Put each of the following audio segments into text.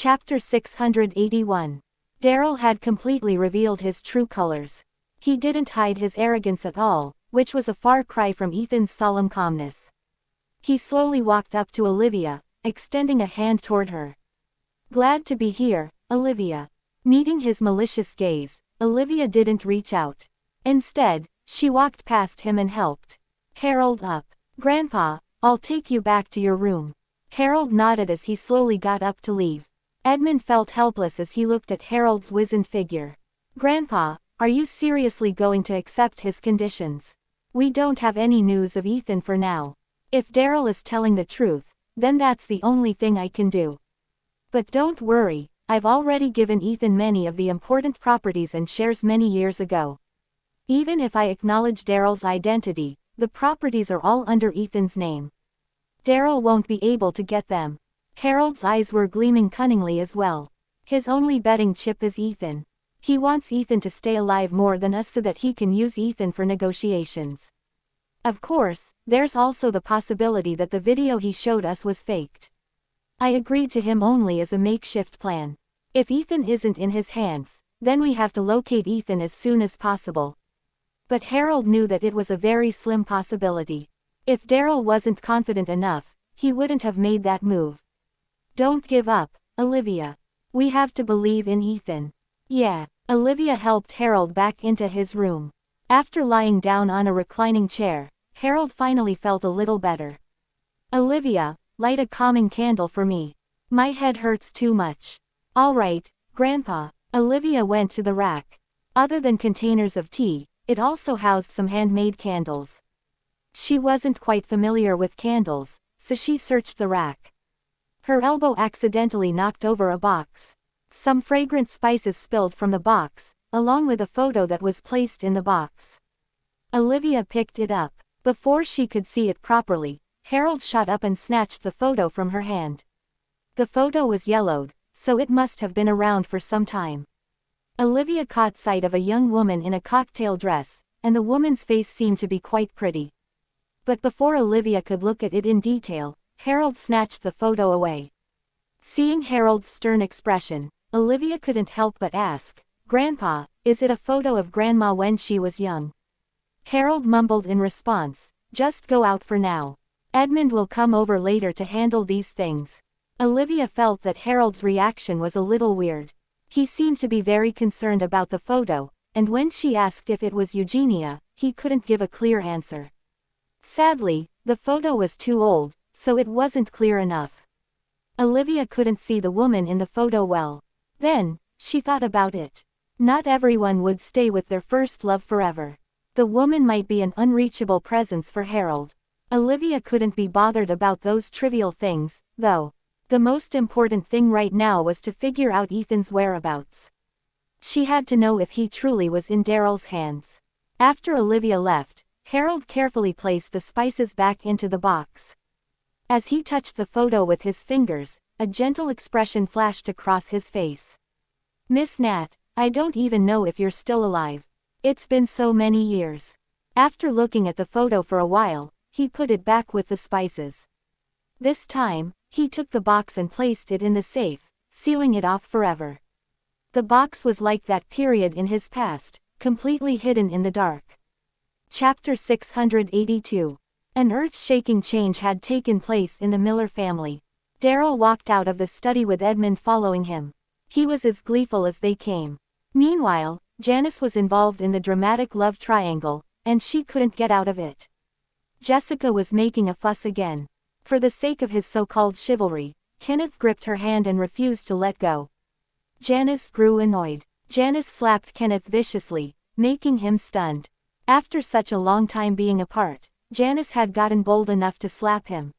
Chapter 681. Daryl had completely revealed his true colors. He didn't hide his arrogance at all, which was a far cry from Ethan's solemn calmness. He slowly walked up to Olivia, extending a hand toward her. "Glad to be here, Olivia." Meeting his malicious gaze, Olivia didn't reach out. Instead, she walked past him and helped Harold up. "Grandpa, I'll take you back to your room." Harold nodded as he slowly got up to leave. Edmund felt helpless as he looked at Harold's wizened figure. "Grandpa, are you seriously going to accept his conditions? We don't have any news of Ethan for now. If Daryl is telling the truth, then that's the only thing I can do. But don't worry, I've already given Ethan many of the important properties and shares many years ago. Even if I acknowledge Daryl's identity, the properties are all under Ethan's name. Daryl won't be able to get them." Harold's eyes were gleaming cunningly as well. His only betting chip is Ethan. He wants Ethan to stay alive more than us so that he can use Ethan for negotiations. Of course, there's also the possibility that the video he showed us was faked. I agreed to him only as a makeshift plan. If Ethan isn't in his hands, then we have to locate Ethan as soon as possible. But Harold knew that it was a very slim possibility. If Daryl wasn't confident enough, he wouldn't have made that move. "Don't give up, Olivia. We have to believe in Ethan." "Yeah." Olivia helped Harold back into his room. After lying down on a reclining chair, Harold finally felt a little better. "Olivia, light a calming candle for me. My head hurts too much." "All right, Grandpa." Olivia went to the rack. Other than containers of tea, it also housed some handmade candles. She wasn't quite familiar with candles, so she searched the rack. Her elbow accidentally knocked over a box. Some fragrant spices spilled from the box, along with a photo that was placed in the box. Olivia picked it up. Before she could see it properly, Harold shot up and snatched the photo from her hand. The photo was yellowed, so it must have been around for some time. Olivia caught sight of a young woman in a cocktail dress, and the woman's face seemed to be quite pretty. But before Olivia could look at it in detail, Harold snatched the photo away. Seeing Harold's stern expression, Olivia couldn't help but ask, "Grandpa, is it a photo of Grandma when she was young?" Harold mumbled in response, "Just go out for now. Edmund will come over later to handle these things." Olivia felt that Harold's reaction was a little weird. He seemed to be very concerned about the photo, and when she asked if it was Eugenia, he couldn't give a clear answer. Sadly, the photo was too old, so it wasn't clear enough. Olivia couldn't see the woman in the photo well. Then, she thought about it. Not everyone would stay with their first love forever. The woman might be an unreachable presence for Harold. Olivia couldn't be bothered about those trivial things, though. The most important thing right now was to figure out Ethan's whereabouts. She had to know if he truly was in Daryl's hands. After Olivia left, Harold carefully placed the spices back into the box. As he touched the photo with his fingers, a gentle expression flashed across his face. "Miss Nat, I don't even know if you're still alive. It's been so many years." After looking at the photo for a while, he put it back with the spices. This time, he took the box and placed it in the safe, sealing it off forever. The box was like that period in his past, completely hidden in the dark. Chapter 682. An earth-shaking change had taken place in the Miller family. Daryl walked out of the study with Edmund following him. He was as gleeful as they came. Meanwhile, Janice was involved in the dramatic love triangle, and she couldn't get out of it. Jessica was making a fuss again. For the sake of his so-called chivalry, Kenneth gripped her hand and refused to let go. Janice grew annoyed. Janice slapped Kenneth viciously, making him stunned. After such a long time being apart, Janice had gotten bold enough to slap him.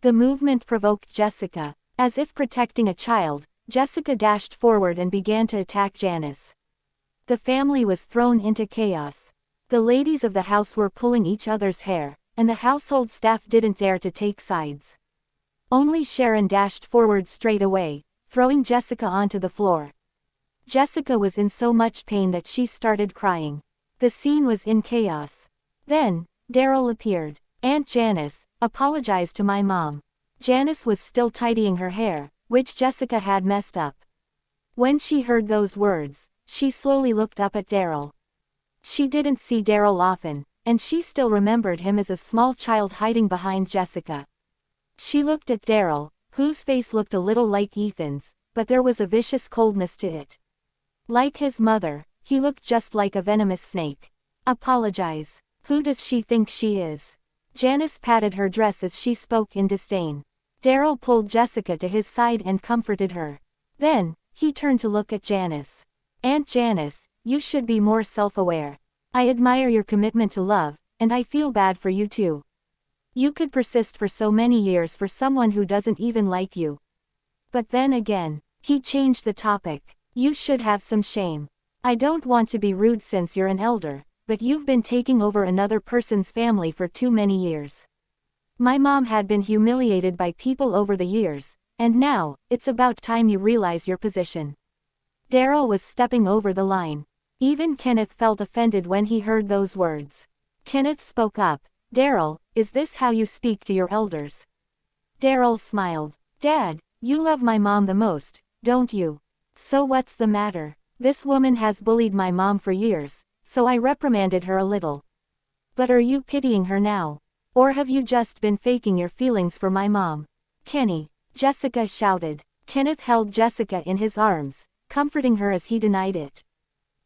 The movement provoked Jessica. As if protecting a child, Jessica dashed forward and began to attack Janice. The family was thrown into chaos. The ladies of the house were pulling each other's hair, and the household staff didn't dare to take sides. Only Sharon dashed forward straight away, throwing Jessica onto the floor. Jessica was in so much pain that she started crying. The scene was in chaos. Then, Daryl appeared. "Aunt Janice, apologize to my mom." Janice was still tidying her hair, which Jessica had messed up. When she heard those words, she slowly looked up at Daryl. She didn't see Daryl often, and she still remembered him as a small child hiding behind Jessica. She looked at Daryl, whose face looked a little like Ethan's, but there was a vicious coldness to it. Like his mother, he looked just like a venomous snake. Apologize. Who does she think she is? Janice patted her dress as she spoke in disdain. Daryl pulled Jessica to his side and comforted her. Then, he turned to look at Janice. Aunt Janice, you should be more self-aware. I admire your commitment to love, and I feel bad for you too. You could persist for so many years for someone who doesn't even like you. But then again, he changed the topic. You should have some shame. I don't want to be rude since you're an elder, but you've been taking over another person's family for too many years. My mom had been humiliated by people over the years, and now, it's about time you realize your position. Daryl was stepping over the line. Even Kenneth felt offended when he heard those words. Kenneth spoke up. Daryl, is this how you speak to your elders? Daryl smiled. Dad, you love my mom the most, don't you? So what's the matter? This woman has bullied my mom for years, so I reprimanded her a little. But are you pitying her now? Or have you just been faking your feelings for my mom? Kenny, Jessica shouted. Kenneth held Jessica in his arms, comforting her as he denied it.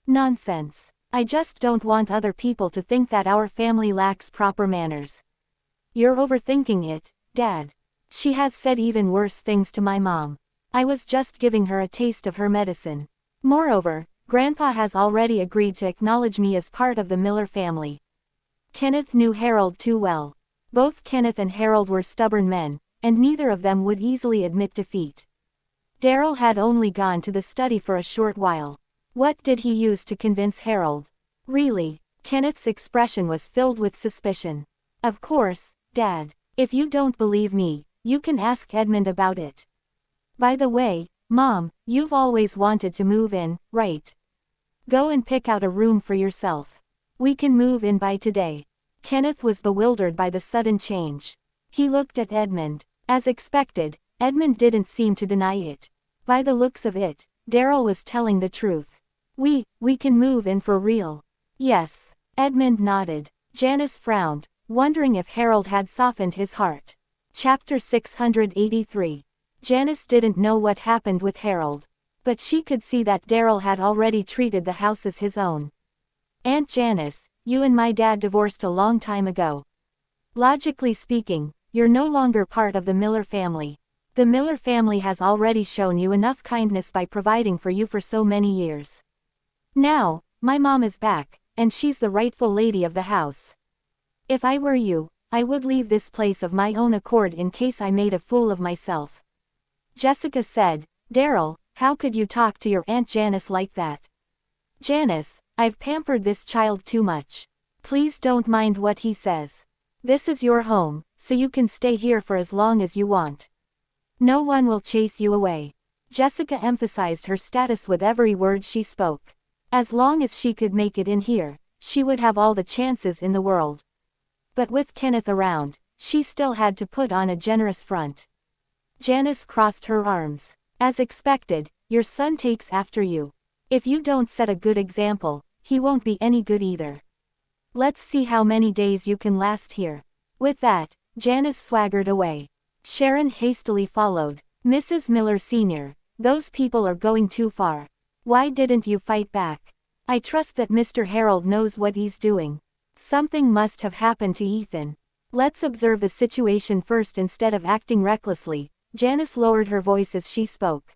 Nonsense. I just don't want other people to think that our family lacks proper manners. You're overthinking it, Dad. She has said even worse things to my mom. I was just giving her a taste of her medicine. Moreover, Grandpa has already agreed to acknowledge me as part of the Miller family. Kenneth knew Harold too well. Both Kenneth and Harold were stubborn men, and neither of them would easily admit defeat. Daryl had only gone to the study for a short while. What did he use to convince Harold? Really? Kenneth's expression was filled with suspicion. Of course, Dad. If you don't believe me, you can ask Edmund about it. By the way, Mom, you've always wanted to move in, right? Go and pick out a room for yourself. We can move in by today. Kenneth was bewildered by the sudden change. He looked at Edmund. As expected, Edmund didn't seem to deny it. By the looks of it, Daryl was telling the truth. We can move in for real. Yes. Edmund nodded. Janice frowned, wondering if Harold had softened his heart. Chapter 683. Janice didn't know what happened with Harold. But she could see that Daryl had already treated the house as his own. Aunt Janice, you and my dad divorced a long time ago. Logically speaking, you're no longer part of the Miller family. The Miller family has already shown you enough kindness by providing for you for so many years. Now, my mom is back, and she's the rightful lady of the house. If I were you, I would leave this place of my own accord in case I made a fool of myself. Jessica said, Daryl, how could you talk to your Aunt Janice like that? Janice, I've pampered this child too much. Please don't mind what he says. This is your home, so you can stay here for as long as you want. No one will chase you away. Jessica emphasized her status with every word she spoke. As long as she could make it in here, she would have all the chances in the world. But with Kenneth around, she still had to put on a generous front. Janice crossed her arms. As expected, your son takes after you. If you don't set a good example, he won't be any good either. Let's see how many days you can last here. With that, Janice swaggered away. Sharon hastily followed. Mrs. Miller Sr., those people are going too far. Why didn't you fight back? I trust that Mr. Harold knows what he's doing. Something must have happened to Ethan. Let's observe the situation first instead of acting recklessly. Janice lowered her voice as she spoke.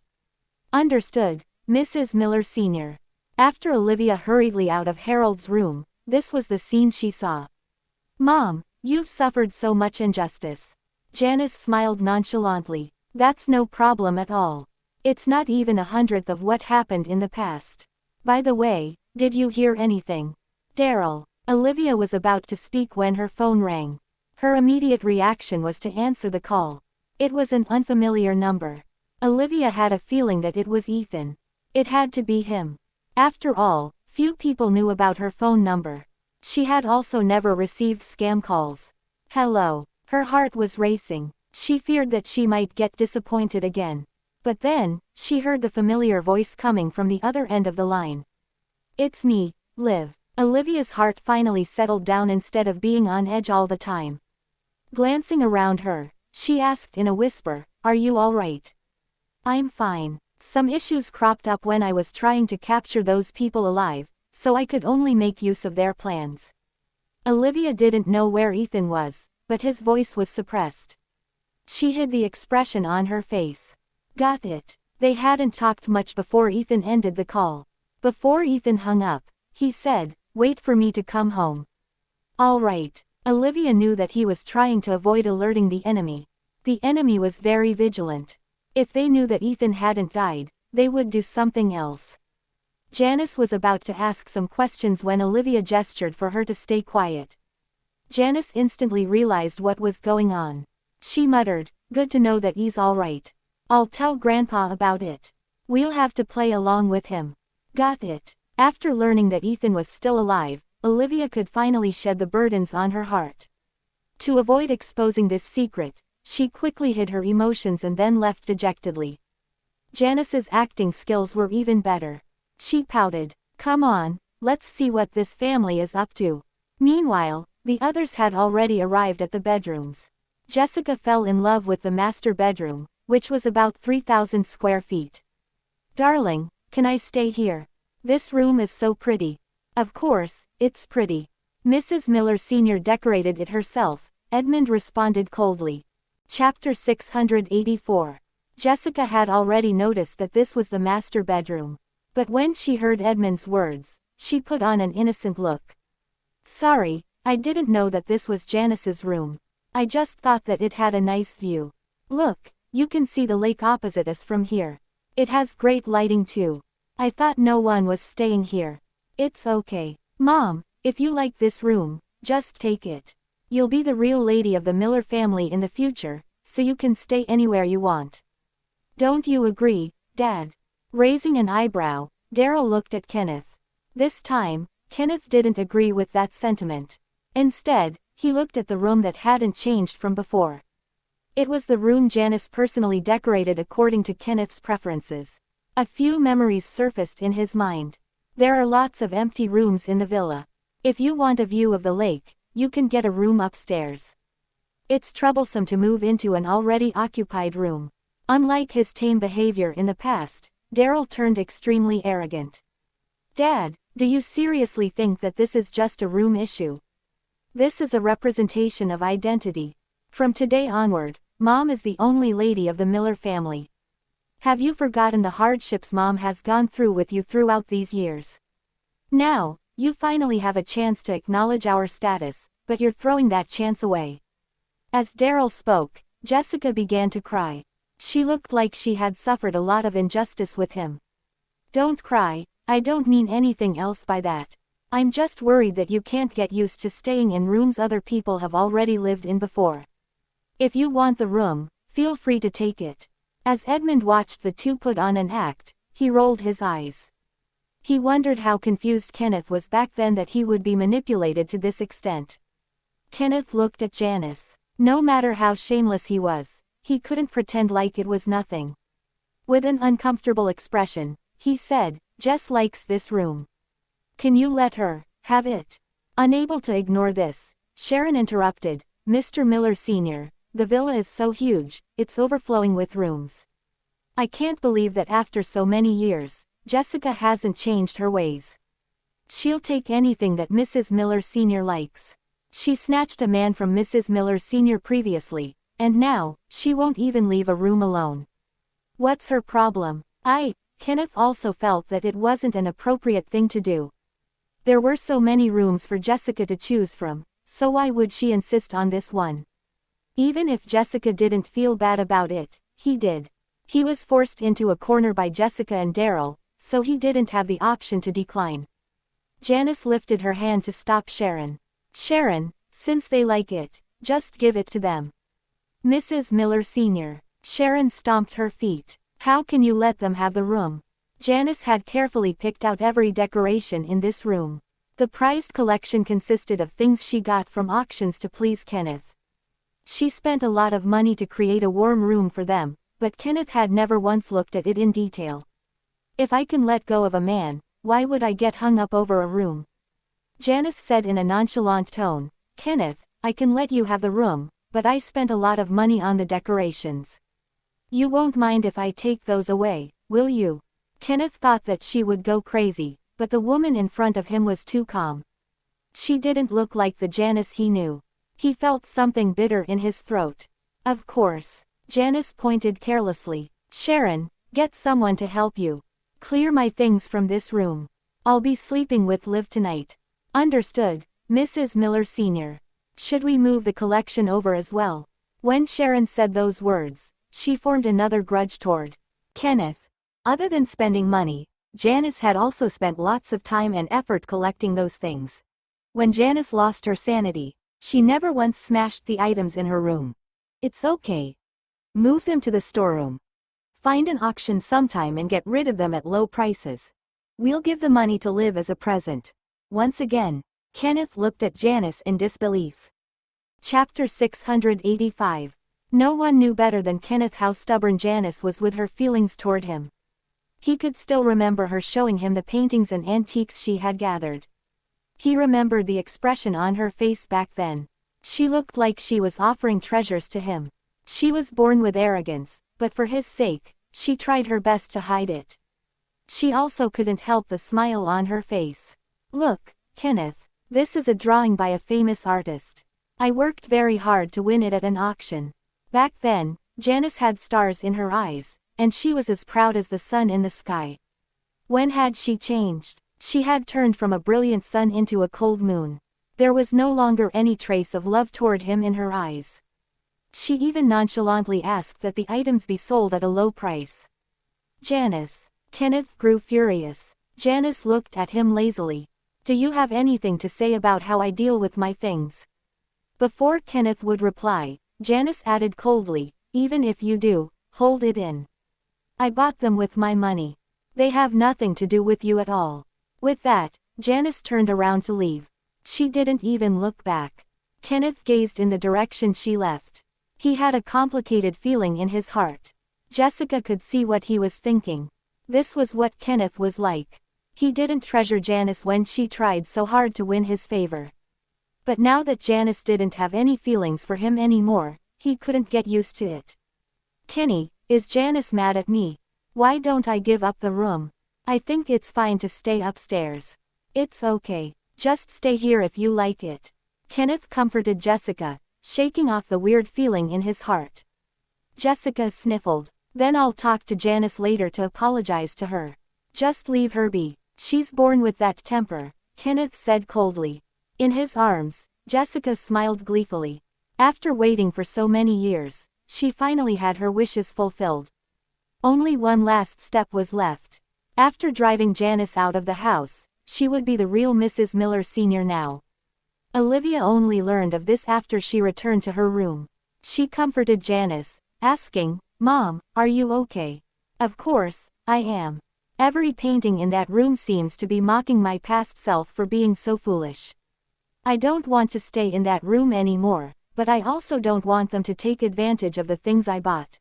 Understood, Mrs. Miller Sr. After Olivia hurriedly out of Harold's room, this was the scene she saw. Mom, you've suffered so much injustice. Janice smiled nonchalantly. That's no problem at all. It's not even 1/100th of what happened in the past. By the way, did you hear anything? Daryl. Olivia was about to speak when her phone rang. Her immediate reaction was to answer the call. It was an unfamiliar number. Olivia had a feeling that it was Ethan. It had to be him. After all, few people knew about her phone number. She had also never received scam calls. Hello. Her heart was racing. She feared that she might get disappointed again. But then, she heard the familiar voice coming from the other end of the line. "It's me, Liv." Olivia's heart finally settled down instead of being on edge all the time. Glancing around her, she asked in a whisper, "Are you all right?" "I'm fine. Some issues cropped up when I was trying to capture those people alive, so I could only make use of their plans." Olivia didn't know where Ethan was, but his voice was suppressed. She hid the expression on her face. "Got it." They hadn't talked much before Ethan ended the call. Before Ethan hung up, he said, "Wait for me to come home." "All right." Olivia knew that he was trying to avoid alerting the enemy. The enemy was very vigilant. If they knew that Ethan hadn't died, they would do something else. Janice was about to ask some questions when Olivia gestured for her to stay quiet. Janice instantly realized what was going on. She muttered, "Good to know that he's all right. I'll tell Grandpa about it. We'll have to play along with him." "Got it." After learning that Ethan was still alive, Olivia could finally shed the burdens on her heart. To avoid exposing this secret, she quickly hid her emotions and then left dejectedly. Janice's acting skills were even better. She pouted, "Come on, let's see what this family is up to." Meanwhile, the others had already arrived at the bedrooms. Jessica fell in love with the master bedroom, which was about 3,000 square feet. "Darling, can I stay here? This room is so pretty." "Of course, it's pretty. Mrs. Miller Sr. decorated it herself," Edmund responded coldly. Chapter 684. Jessica had already noticed that this was the master bedroom. But when she heard Edmund's words, she put on an innocent look. "Sorry, I didn't know that this was Janice's room. I just thought that it had a nice view. Look, you can see the lake opposite us from here. It has great lighting too. I thought no one was staying here." "It's okay. Mom, if you like this room, just take it. You'll be the real lady of the Miller family in the future, so you can stay anywhere you want. Don't you agree, Dad?" Raising an eyebrow, Daryl looked at Kenneth. This time, Kenneth didn't agree with that sentiment. Instead, he looked at the room that hadn't changed from before. It was the room Janice personally decorated according to Kenneth's preferences. A few memories surfaced in his mind. There are lots of empty rooms in the villa. If you want a view of the lake, you can get a room upstairs. It's troublesome to move into an already occupied room. Unlike his tame behavior in the past, Daryl turned extremely arrogant. "Dad, do you seriously think that this is just a room issue? This is a representation of identity. From today onward, Mom is the only lady of the Miller family. Have you forgotten the hardships Mom has gone through with you throughout these years? Now, you finally have a chance to acknowledge our status, but you're throwing that chance away." As Daryl spoke, Jessica began to cry. She looked like she had suffered a lot of injustice with him. "Don't cry, I don't mean anything else by that. I'm just worried that you can't get used to staying in rooms other people have already lived in before. If you want the room, feel free to take it." As Edmund watched the two put on an act, he rolled his eyes. He wondered how confused Kenneth was back then that he would be manipulated to this extent. Kenneth looked at Janice. No matter how shameless he was, he couldn't pretend like it was nothing. With an uncomfortable expression, he said, "Jess likes this room. Can you let her have it?" Unable to ignore this, Sharon interrupted, "Mr. Miller Sr., the villa is so huge, it's overflowing with rooms. I can't believe that after so many years, Jessica hasn't changed her ways. She'll take anything that Mrs. Miller Sr. likes. She snatched a man from Mrs. Miller Sr. previously, and now, she won't even leave a room alone. What's her problem?" Kenneth also felt that it wasn't an appropriate thing to do. There were so many rooms for Jessica to choose from, so why would she insist on this one? Even if Jessica didn't feel bad about it, he did. He was forced into a corner by Jessica and Daryl, so he didn't have the option to decline. Janice lifted her hand to stop Sharon. "Sharon, since they like it, just give it to them." "Mrs. Miller Sr." Sharon stomped her feet. "How can you let them have the room?" Janice had carefully picked out every decoration in this room. The prized collection consisted of things she got from auctions to please Kenneth. She spent a lot of money to create a warm room for them, but Kenneth had never once looked at it in detail. If I can let go of a man, why would I get hung up over a room? Janice said in a nonchalant tone, Kenneth, I can let you have the room, but I spent a lot of money on the decorations. You won't mind if I take those away, will you? Kenneth thought that she would go crazy, but the woman in front of him was too calm. She didn't look like the Janice he knew. He felt something bitter in his throat. Of course. Janice pointed carelessly. Sharon, get someone to help you. Clear my things from this room. I'll be sleeping with Liv tonight. Understood, Mrs. Miller Sr. Should we move the collection over as well? When Sharon said those words, she formed another grudge toward Kenneth. Other than spending money, Janice had also spent lots of time and effort collecting those things. When Janice lost her sanity, she never once smashed the items in her room. It's okay. Move them to the storeroom. Find an auction sometime and get rid of them at low prices. We'll give the money to Liv as a present. Once again, Kenneth looked at Janice in disbelief. Chapter 685. No one knew better than Kenneth how stubborn Janice was with her feelings toward him. He could still remember her showing him the paintings and antiques she had gathered. He remembered the expression on her face back then. She looked like she was offering treasures to him. She was born with arrogance, but for his sake, she tried her best to hide it. She also couldn't help the smile on her face. Look, Kenneth, this is a drawing by a famous artist. I worked very hard to win it at an auction. Back then, Janice had stars in her eyes, and she was as proud as the sun in the sky. When had she changed? She had turned from a brilliant sun into a cold moon. There was no longer any trace of love toward him in her eyes. She even nonchalantly asked that the items be sold at a low price. Janice. Kenneth grew furious. Janice looked at him lazily. Do you have anything to say about how I deal with my things? Before Kenneth would reply, Janice added coldly, even if you do, hold it in. I bought them with my money. They have nothing to do with you at all. With that, Janice turned around to leave. She didn't even look back. Kenneth gazed in the direction she left. He had a complicated feeling in his heart. Jessica could see what he was thinking. This was what Kenneth was like. He didn't treasure Janice when she tried so hard to win his favor. But now that Janice didn't have any feelings for him anymore, he couldn't get used to it. Kenny, is Janice mad at me? Why don't I give up the room? I think it's fine to stay upstairs. It's okay. Just stay here if you like it. Kenneth comforted Jessica, shaking off the weird feeling in his heart. Jessica sniffled. Then I'll talk to Janice later to apologize to her. Just leave her be. She's born with that temper, Kenneth said coldly. In his arms, Jessica smiled gleefully. After waiting for so many years, she finally had her wishes fulfilled. Only one last step was left. After driving Janice out of the house, she would be the real Mrs. Miller Sr. now. Olivia only learned of this after she returned to her room. She comforted Janice, asking, Mom, are you okay? Of course, I am. Every painting in that room seems to be mocking my past self for being so foolish. I don't want to stay in that room anymore, but I also don't want them to take advantage of the things I bought.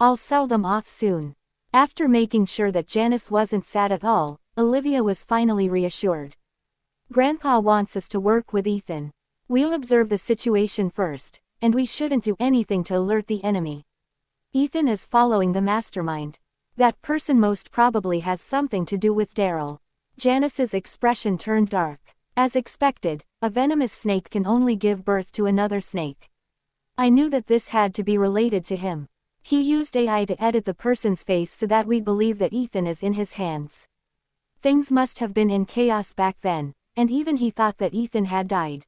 I'll sell them off soon. After making sure that Janice wasn't sad at all, Olivia was finally reassured. Grandpa wants us to work with Ethan. We'll observe the situation first, and we shouldn't do anything to alert the enemy. Ethan is following the mastermind. That person most probably has something to do with Daryl. Janice's expression turned dark. As expected, a venomous snake can only give birth to another snake. I knew that this had to be related to him. He used AI to edit the person's face so that we believe that Ethan is in his hands. Things must have been in chaos back then, and even he thought that Ethan had died.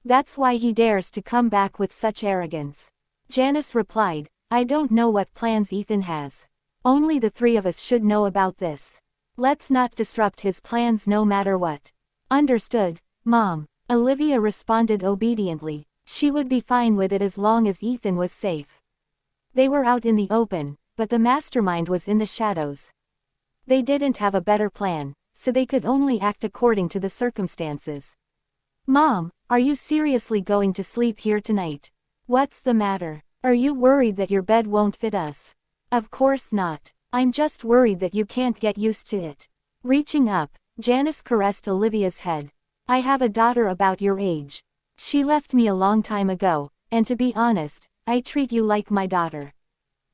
That's why he dares to come back with such arrogance. Janice replied, I don't know what plans Ethan has. Only the three of us should know about this. Let's not disrupt his plans no matter what. Understood, Mom. Olivia responded obediently. She would be fine with it as long as Ethan was safe. They were out in the open, but the mastermind was in the shadows. They didn't have a better plan, so they could only act according to the circumstances. Mom, are you seriously going to sleep here tonight? What's the matter? Are you worried that your bed won't fit us? Of course not. I'm just worried that you can't get used to it. Reaching up, Janice caressed Olivia's head. I have a daughter about your age. She left me a long time ago, and to be honest, I treat you like my daughter.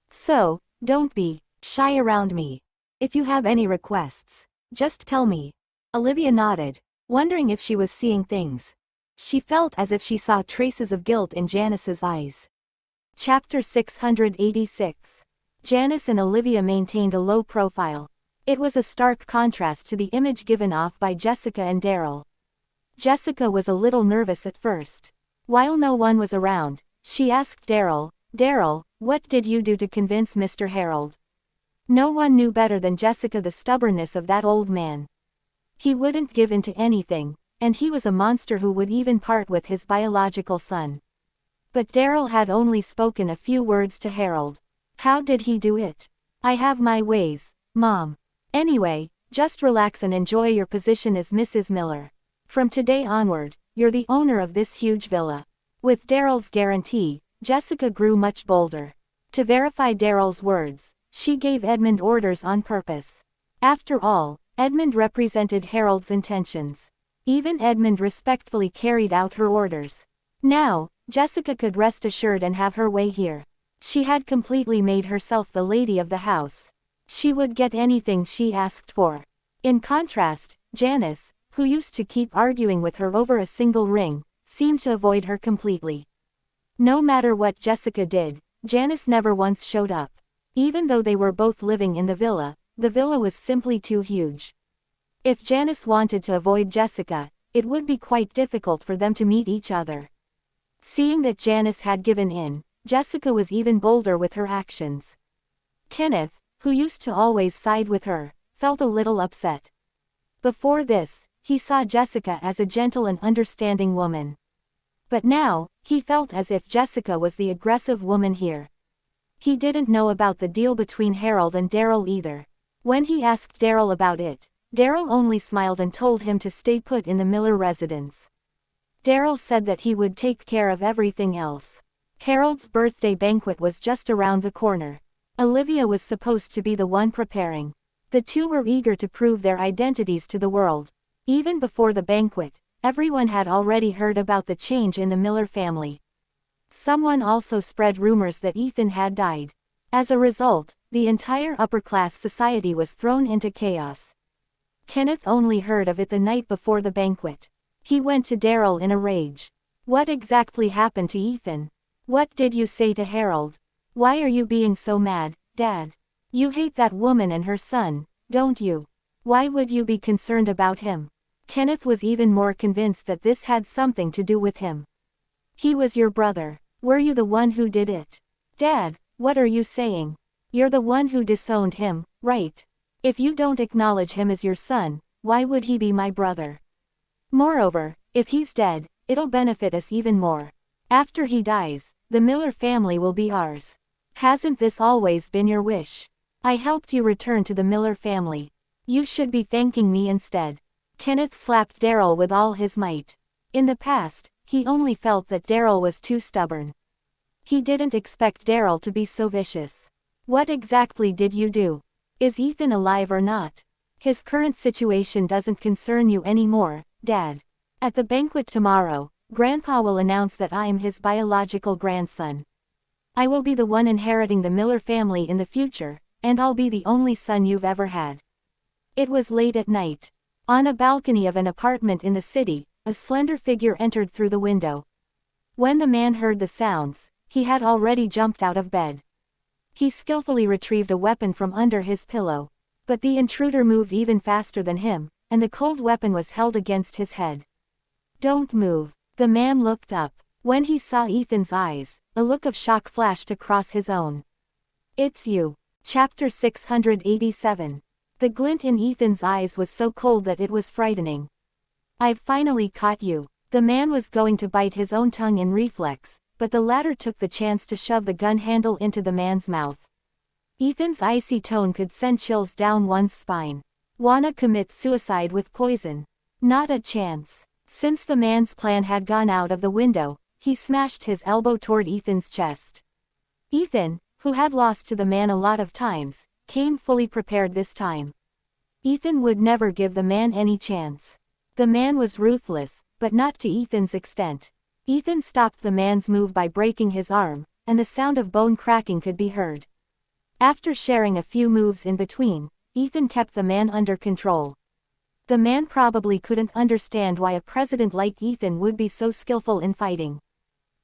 So, don't be shy around me. If you have any requests, just tell me. Olivia nodded, wondering if she was seeing things. She felt as if she saw traces of guilt in Janice's eyes. Chapter 686. Janice and Olivia maintained a low profile. It was a stark contrast to the image given off by Jessica and Daryl. Jessica was a little nervous at first. While no one was around, she asked Daryl, "Daryl, what did you do to convince Mr. Harold?" No one knew better than Jessica the stubbornness of that old man. He wouldn't give in to anything, and he was a monster who would even part with his biological son. But Daryl had only spoken a few words to Harold. How did he do it? I have my ways, Mom. Anyway, just relax and enjoy your position as Mrs. Miller. From today onward, you're the owner of this huge villa. With Daryl's guarantee, Jessica grew much bolder. To verify Daryl's words, she gave Edmund orders on purpose. After all, Edmund represented Harold's intentions. Even Edmund respectfully carried out her orders. Now, Jessica could rest assured and have her way here. She had completely made herself the lady of the house. She would get anything she asked for. In contrast, Janice, who used to keep arguing with her over a single ring, seemed to avoid her completely. No matter what Jessica did, Janice never once showed up. Even though they were both living in the villa was simply too huge. If Janice wanted to avoid Jessica, it would be quite difficult for them to meet each other. Seeing that Janice had given in, Jessica was even bolder with her actions. Kenneth, who used to always side with her, felt a little upset. Before this, he saw Jessica as a gentle and understanding woman. But now, he felt as if Jessica was the aggressive woman here. He didn't know about the deal between Harold and Daryl either. When he asked Daryl about it, Daryl only smiled and told him to stay put in the Miller residence. Daryl said that he would take care of everything else. Harold's birthday banquet was just around the corner. Olivia was supposed to be the one preparing. The two were eager to prove their identities to the world. Even before the banquet, everyone had already heard about the change in the Miller family. Someone also spread rumors that Ethan had died. As a result, the entire upper-class society was thrown into chaos. Kenneth only heard of it the night before the banquet. He went to Daryl in a rage. What exactly happened to Ethan? What did you say to Harold? Why are you being so mad, Dad? You hate that woman and her son, don't you? Why would you be concerned about him? Kenneth was even more convinced that this had something to do with him. He was your brother. Were you the one who did it? Dad, what are you saying? You're the one who disowned him, right? If you don't acknowledge him as your son, why would he be my brother? Moreover, if he's dead, it'll benefit us even more. After he dies, the Miller family will be ours. Hasn't this always been your wish? I helped you return to the Miller family. You should be thanking me instead. Kenneth slapped Daryl with all his might. In the past, he only felt that Daryl was too stubborn. He didn't expect Daryl to be so vicious. What exactly did you do? Is Ethan alive or not? His current situation doesn't concern you anymore, Dad. At the banquet tomorrow, Grandpa will announce that I am his biological grandson. I will be the one inheriting the Miller family in the future, and I'll be the only son you've ever had. It was late at night. On a balcony of an apartment in the city, a slender figure entered through the window. When the man heard the sounds, he had already jumped out of bed. He skillfully retrieved a weapon from under his pillow. But the intruder moved even faster than him, and the cold weapon was held against his head. Don't move. The man looked up. When he saw Ethan's eyes, a look of shock flashed across his own. It's you. Chapter 687. The glint in Ethan's eyes was so cold that it was frightening. I've finally caught you. The man was going to bite his own tongue in reflex, but the latter took the chance to shove the gun handle into the man's mouth. Ethan's icy tone could send chills down one's spine. Wanna commit suicide with poison? Not a chance. Since the man's plan had gone out of the window, he smashed his elbow toward Ethan's chest. Ethan, who had lost to the man a lot of times, came fully prepared this time. Ethan would never give the man any chance. The man was ruthless, but not to Ethan's extent. Ethan stopped the man's move by breaking his arm, and the sound of bone cracking could be heard. After sharing a few moves in between, Ethan kept the man under control. The man probably couldn't understand why a president like Ethan would be so skillful in fighting.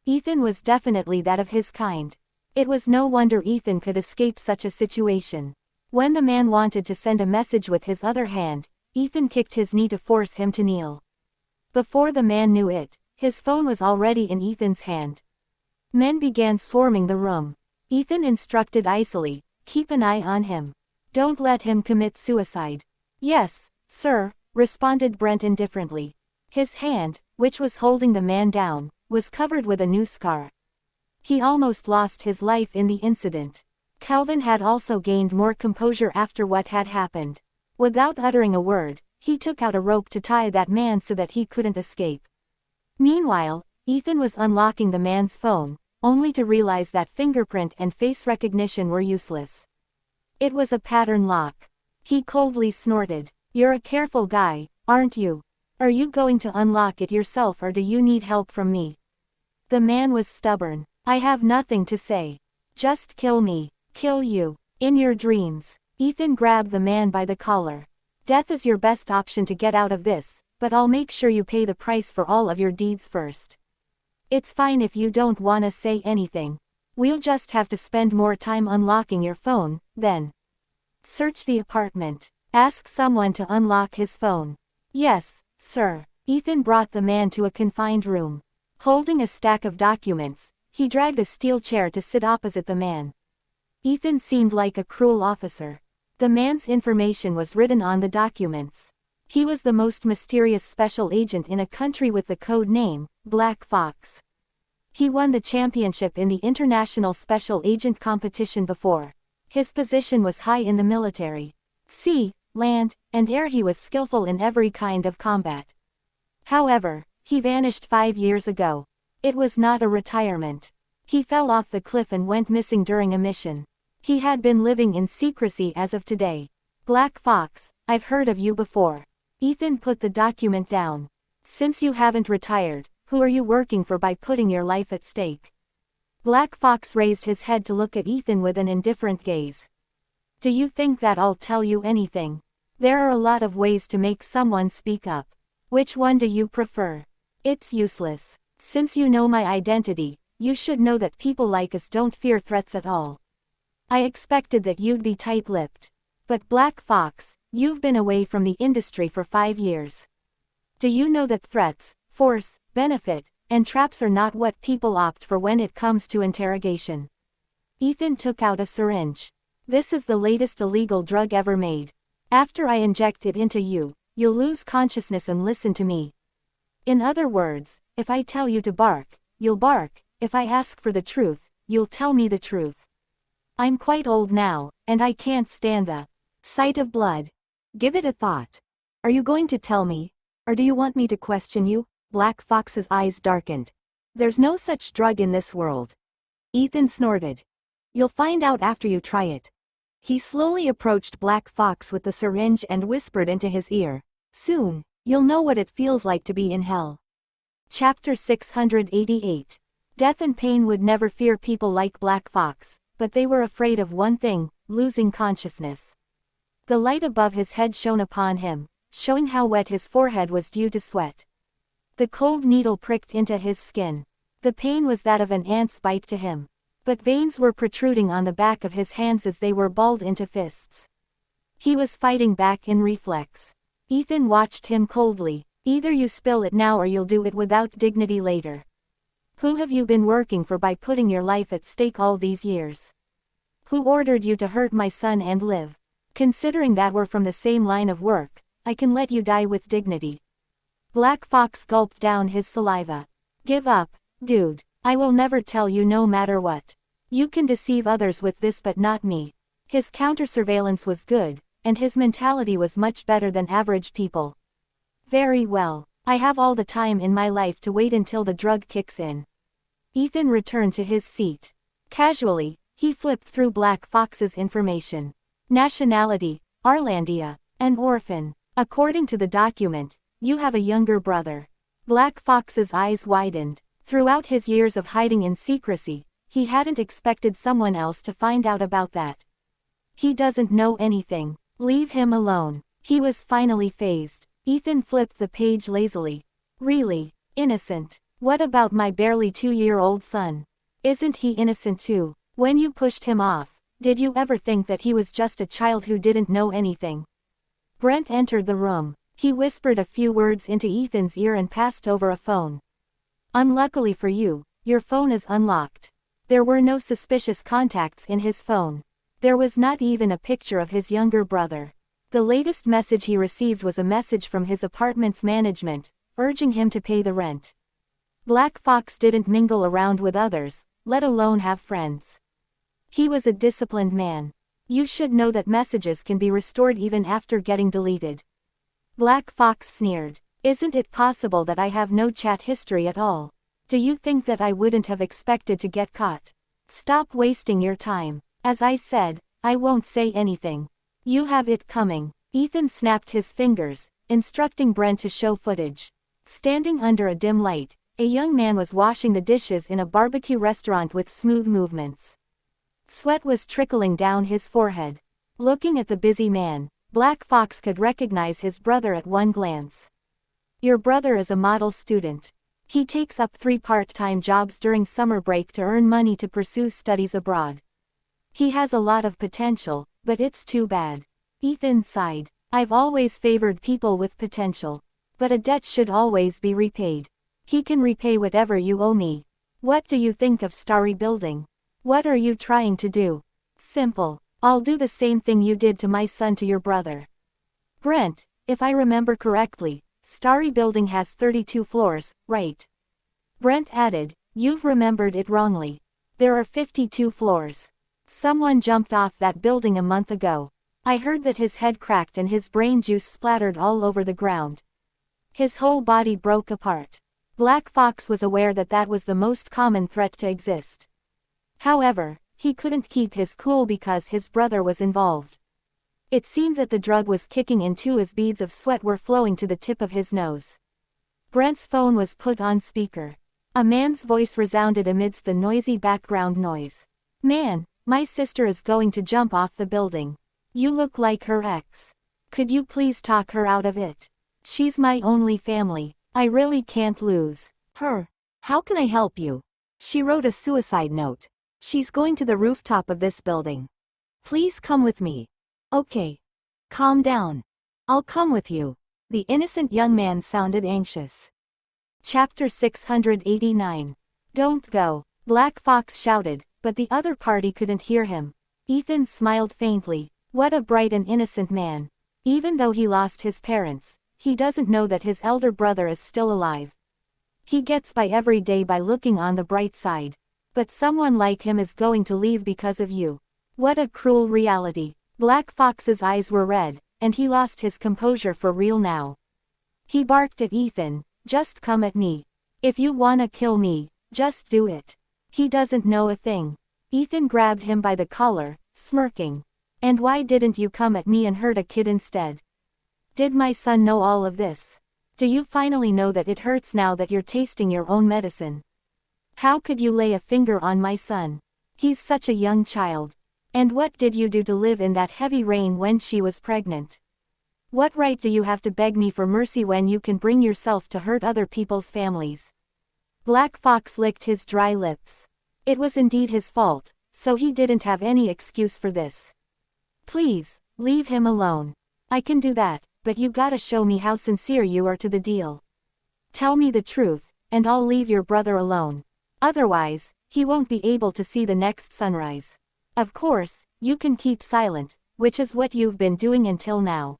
Ethan was definitely that of his kind. It was no wonder Ethan could escape such a situation. When the man wanted to send a message with his other hand, Ethan kicked his knee to force him to kneel. Before the man knew it, his phone was already in Ethan's hand. Men began swarming the room. Ethan instructed icily, "Keep an eye on him. Don't let him commit suicide." "Yes, sir," responded Brent indifferently. His hand, which was holding the man down, was covered with a new scar. He almost lost his life in the incident. Calvin had also gained more composure after what had happened. Without uttering a word, he took out a rope to tie that man so that he couldn't escape. Meanwhile, Ethan was unlocking the man's phone, only to realize that fingerprint and face recognition were useless. It was a pattern lock. He coldly snorted, "You're a careful guy, aren't you? Are you going to unlock it yourself or do you need help from me?" The man was stubborn. "I have nothing to say. Just kill me. Kill you. In your dreams." Ethan grabbed the man by the collar. "Death is your best option to get out of this, but I'll make sure you pay the price for all of your deeds first. It's fine if you don't wanna say anything. We'll just have to spend more time unlocking your phone, then. Search the apartment. Ask someone to unlock his phone." "Yes, sir." Ethan brought the man to a confined room. Holding a stack of documents, he dragged a steel chair to sit opposite the man. Ethan seemed like a cruel officer. The man's information was written on the documents. He was the most mysterious special agent in a country with the code name, Black Fox. He won the championship in the international special agent competition before. His position was high in the military. Sea, land, and air. He was skillful in every kind of combat. However, he vanished 5 years ago. It was not a retirement. He fell off the cliff and went missing during a mission. He had been living in secrecy as of today. "Black Fox, I've heard of you before." Ethan put the document down. "Since you haven't retired, who are you working for by putting your life at stake?" Black Fox raised his head to look at Ethan with an indifferent gaze. "Do you think that I'll tell you anything? There are a lot of ways to make someone speak up. Which one do you prefer?" "It's useless. Since you know my identity, you should know that people like us don't fear threats at all. I expected that you'd be tight-lipped. But Black Fox, you've been away from the industry for 5 years. Do you know that threats, force, benefit, and traps are not what people opt for when it comes to interrogation?" Ethan took out a syringe. "This is the latest illegal drug ever made. After I inject it into you, you'll lose consciousness and listen to me. In other words, if I tell you to bark, you'll bark. If I ask for the truth, you'll tell me the truth. I'm quite old now, and I can't stand the sight of blood. Give it a thought. Are you going to tell me? Or do you want me to question you?" Black Fox's eyes darkened. "There's no such drug in this world." Ethan snorted. "You'll find out after you try it." He slowly approached Black Fox with the syringe and whispered into his ear, "Soon, you'll know what it feels like to be in hell." Chapter 688. Death and pain would never fear people like Black Fox, but they were afraid of one thing, losing consciousness. The light above his head shone upon him, showing how wet his forehead was due to sweat. The cold needle pricked into his skin. The pain was that of an ant's bite to him. But veins were protruding on the back of his hands as they were balled into fists. He was fighting back in reflex. Ethan watched him coldly. "Either you spill it now or you'll do it without dignity later. Who have you been working for by putting your life at stake all these years? Who ordered you to hurt my son and live? Considering that we're from the same line of work, I can let you die with dignity." Black Fox gulped down his saliva. "Give up, dude. I will never tell you no matter what. You can deceive others with this but not me." His counter-surveillance was good, and his mentality was much better than average people. "Very well. I have all the time in my life to wait until the drug kicks in." Ethan returned to his seat. Casually, He flipped through Black Fox's information. Nationality, Arlandia. An orphan. According to the document, you have a younger brother. Black Fox's eyes widened. Throughout his years of hiding in secrecy, he hadn't expected someone else to find out about that. He doesn't know anything. Leave him alone. He was finally phased. Ethan flipped the page lazily. Really? Innocent? What about my barely 2-year-old son? Isn't he innocent too? When you pushed him off, did you ever think that he was just a child who didn't know anything? Brent entered the room. He whispered a few words into Ethan's ear and passed over a phone. Unluckily for you, your phone is unlocked. There were no suspicious contacts in his phone. There was not even a picture of his younger brother. The latest message he received was a message from his apartment's management, urging him to pay the rent. Black Fox didn't mingle around with others, let alone have friends. He was a disciplined man. You should know that messages can be restored even after getting deleted. Black Fox sneered. Isn't it possible that I have no chat history at all? Do you think that I wouldn't have expected to get caught? Stop wasting your time. As I said, I won't say anything. You have it coming. Ethan snapped his fingers, instructing Brent to show footage. Standing under a dim light, a young man was washing the dishes in a barbecue restaurant with smooth movements. Sweat was trickling down his forehead. Looking at the busy man, Black Fox could recognize his brother at one glance. Your brother is a model student. He takes up 3 part-time jobs during summer break to earn money to pursue studies abroad. He has a lot of potential, but it's too bad. Ethan sighed. I've always favored people with potential. But a debt should always be repaid. He can repay whatever you owe me. What do you think of Starry Building? What are you trying to do? Simple. I'll do the same thing you did to my son to your brother. Brent, if I remember correctly, Starry Building has 32 floors, right? Brent added, you've remembered it wrongly. There are 52 floors. Someone jumped off that building a month ago. I heard that his head cracked and his brain juice splattered all over the ground. His whole body broke apart. Black Fox was aware that that was the most common threat to exist. However, he couldn't keep his cool because his brother was involved. It seemed that the drug was kicking in too as beads of sweat were flowing to the tip of his nose. Brent's phone was put on speaker. A man's voice resounded amidst the noisy background noise. Man, my sister is going to jump off the building. You look like her ex. Could you please talk her out of it? She's my only family. I really can't lose her. How can I help you? She wrote a suicide note. She's going to the rooftop of this building. Please come with me. Okay. Calm down. I'll come with you. The innocent young man sounded anxious. Chapter 689. Don't go, Black Fox shouted, but the other party couldn't hear him. Ethan smiled faintly. What a bright and innocent man. Even though he lost his parents, he doesn't know that his elder brother is still alive. He gets by every day by looking on the bright side. But someone like him is going to leave because of you. What a cruel reality. Black Fox's eyes were red, and he lost his composure for real now. He barked at Ethan, just come at me. If you wanna kill me, just do it. He doesn't know a thing. Ethan grabbed him by the collar, smirking. And why didn't you come at me and hurt a kid instead? Did my son know all of this? Do you finally know that it hurts now that you're tasting your own medicine? How could you lay a finger on my son? He's such a young child. And what did you do to live in that heavy rain when she was pregnant? What right do you have to beg me for mercy when you can bring yourself to hurt other people's families? Black Fox licked his dry lips. It was indeed his fault, so he didn't have any excuse for this. Please, leave him alone. I can do that, but you gotta show me how sincere you are to the deal. Tell me the truth, and I'll leave your brother alone. Otherwise, he won't be able to see the next sunrise. Of course, you can keep silent, which is what you've been doing until now.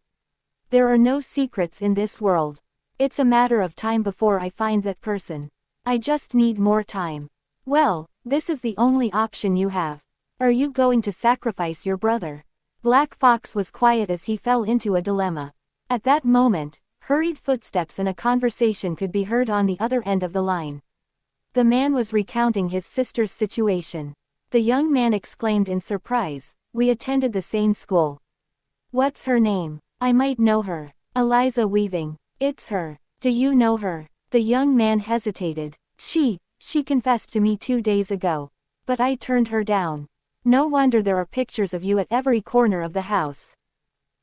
There are no secrets in this world. It's a matter of time before I find that person. I just need more time. Well, this is the only option you have. Are you going to sacrifice your brother? Black Fox was quiet as he fell into a dilemma. At that moment, hurried footsteps and a conversation could be heard on the other end of the line. The man was recounting his sister's situation. The young man exclaimed in surprise. We attended the same school. What's her name? I might know her. Eliza Weaving. It's her. Do you know her? The young man hesitated. She confessed to me 2 days ago. But I turned her down. No wonder there are pictures of you at every corner of the house.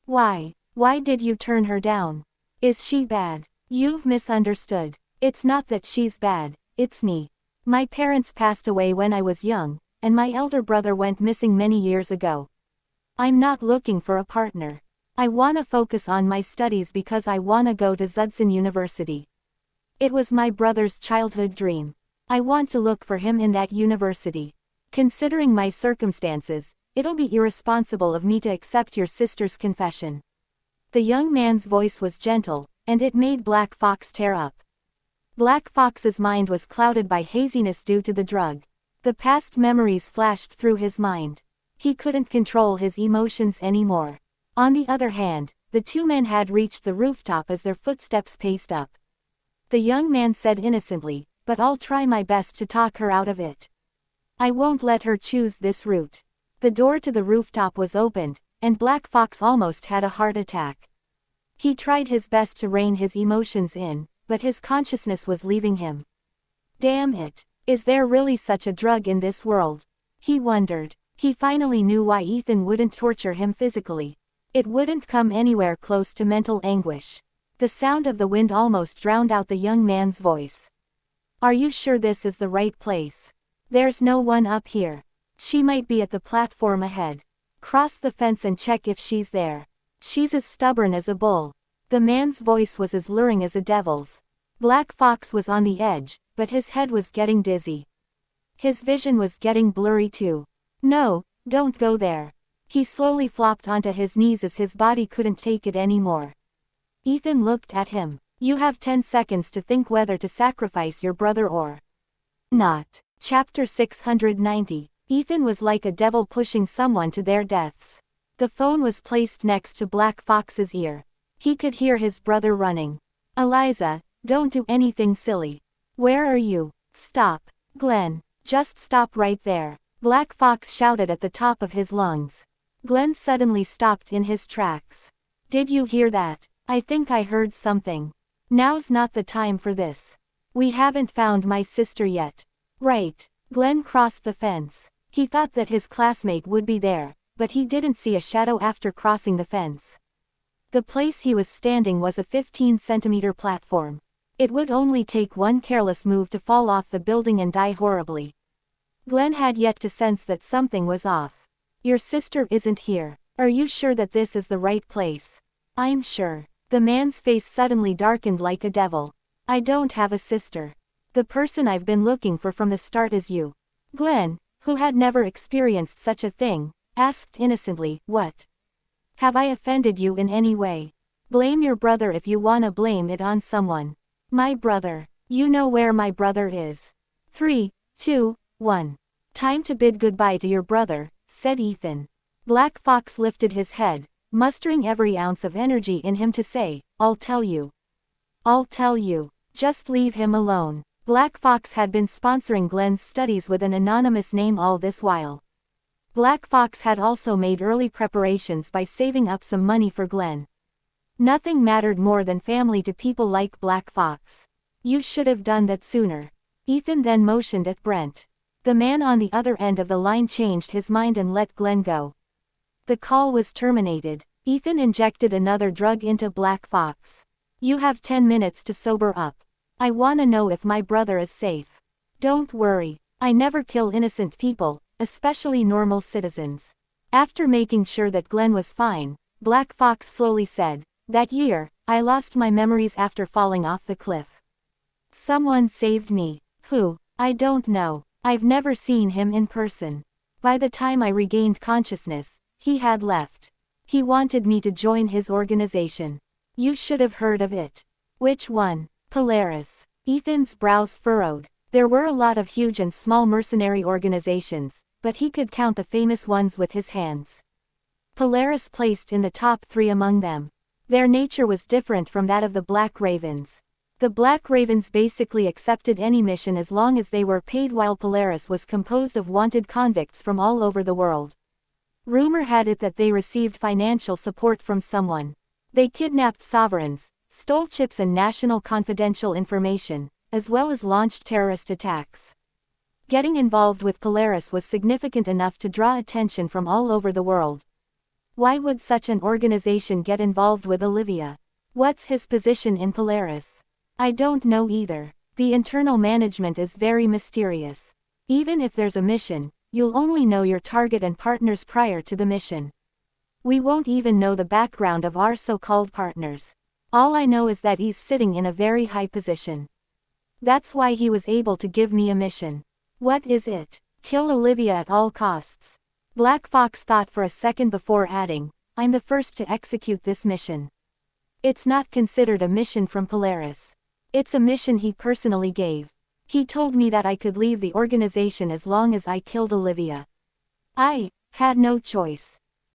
Why did you turn her down? Is she bad? You've misunderstood. It's not that she's bad, it's me. My parents passed away when I was young, and my elder brother went missing many years ago. I'm not looking for a partner. I wanna focus on my studies because I wanna go to Judson University. It was my brother's childhood dream. I want to look for him in that university. Considering my circumstances, it'll be irresponsible of me to accept your sister's confession. The young man's voice was gentle, and it made Black Fox tear up. Black Fox's mind was clouded by haziness due to the drug. The past memories flashed through his mind. He couldn't control his emotions anymore. On the other hand, the two men had reached the rooftop as their footsteps paced up. The young man said innocently, "But I'll try my best to talk her out of it. I won't let her choose this route." The door to the rooftop was opened, and Black Fox almost had a heart attack. He tried his best to rein his emotions in, but his consciousness was leaving him. Damn it, is there really such a drug in this world? He wondered. He finally knew why Ethan wouldn't torture him physically. It wouldn't come anywhere close to mental anguish. The sound of the wind almost drowned out the young man's voice. Are you sure this is the right place? There's no one up here. She might be at the platform ahead. Cross the fence and check if she's there. She's as stubborn as a bull. The man's voice was as luring as a devil's. Black Fox was on the edge, but his head was getting dizzy. His vision was getting blurry too. No, don't go there. He slowly flopped onto his knees as his body couldn't take it anymore. Ethan looked at him. You have 10 seconds to think whether to sacrifice your brother or not. Chapter 690. Ethan was like a devil pushing someone to their deaths. The phone was placed next to Black Fox's ear. He could hear his brother running. Eliza, don't do anything silly. Where are you? Stop. Glenn, just stop right there. Black Fox shouted at the top of his lungs. Glenn suddenly stopped in his tracks. Did you hear that? I think I heard something. Now's not the time for this. We haven't found my sister yet. Right. Glenn crossed the fence. He thought that his classmate would be there, but he didn't see a shadow after crossing the fence. The place he was standing was a 15-centimeter platform. It would only take one careless move to fall off the building and die horribly. Glenn had yet to sense that something was off. Your sister isn't here. Are you sure that this is the right place? I'm sure. The man's face suddenly darkened like a devil. I don't have a sister. The person I've been looking for from the start is you. Glenn, who had never experienced such a thing, asked innocently, What? Have I offended you in any way? Blame your brother if you wanna blame it on someone. My brother. You know where my brother is. 3, 2, 1. Time to bid goodbye to your brother, said Ethan. Black Fox lifted his head, mustering every ounce of energy in him to say, I'll tell you. I'll tell you. Just leave him alone. Black Fox had been sponsoring Glenn's studies with an anonymous name all this while. Black Fox had also made early preparations by saving up some money for Glenn. Nothing mattered more than family to people like Black Fox. You should have done that sooner. Ethan then motioned at Brent. The man on the other end of the line changed his mind and let Glenn go. The call was terminated. Ethan injected another drug into Black Fox. You have 10 minutes to sober up. I wanna know if my brother is safe. Don't worry. I never kill innocent people, especially normal citizens. After making sure that Glenn was fine, Black Fox slowly said, That year, I lost my memories after falling off the cliff. Someone saved me. Who? I don't know. I've never seen him in person. By the time I regained consciousness, he had left. He wanted me to join his organization. You should have heard of it. Which one? Polaris. Ethan's brows furrowed. There were a lot of huge and small mercenary organizations, but he could count the famous ones with his hands. Polaris placed in the top 3 among them. Their nature was different from that of the Black Ravens. The Black Ravens basically accepted any mission as long as they were paid, while Polaris was composed of wanted convicts from all over the world. Rumor had it that they received financial support from someone. They kidnapped sovereigns, stole chips and national confidential information, as well as launched terrorist attacks. Getting involved with Polaris was significant enough to draw attention from all over the world. Why would such an organization get involved with Olivia? What's his position in Polaris? I don't know either. The internal management is very mysterious. Even if there's a mission, you'll only know your target and partners prior to the mission. We won't even know the background of our so-called partners. All I know is that he's sitting in a very high position. That's why he was able to give me a mission. What is it? Kill Olivia at all costs. Black Fox thought for a second before adding, I'm the first to execute this mission. It's not considered a mission from Polaris. It's a mission he personally gave. He told me that I could leave the organization as long as I killed Olivia. I had no choice.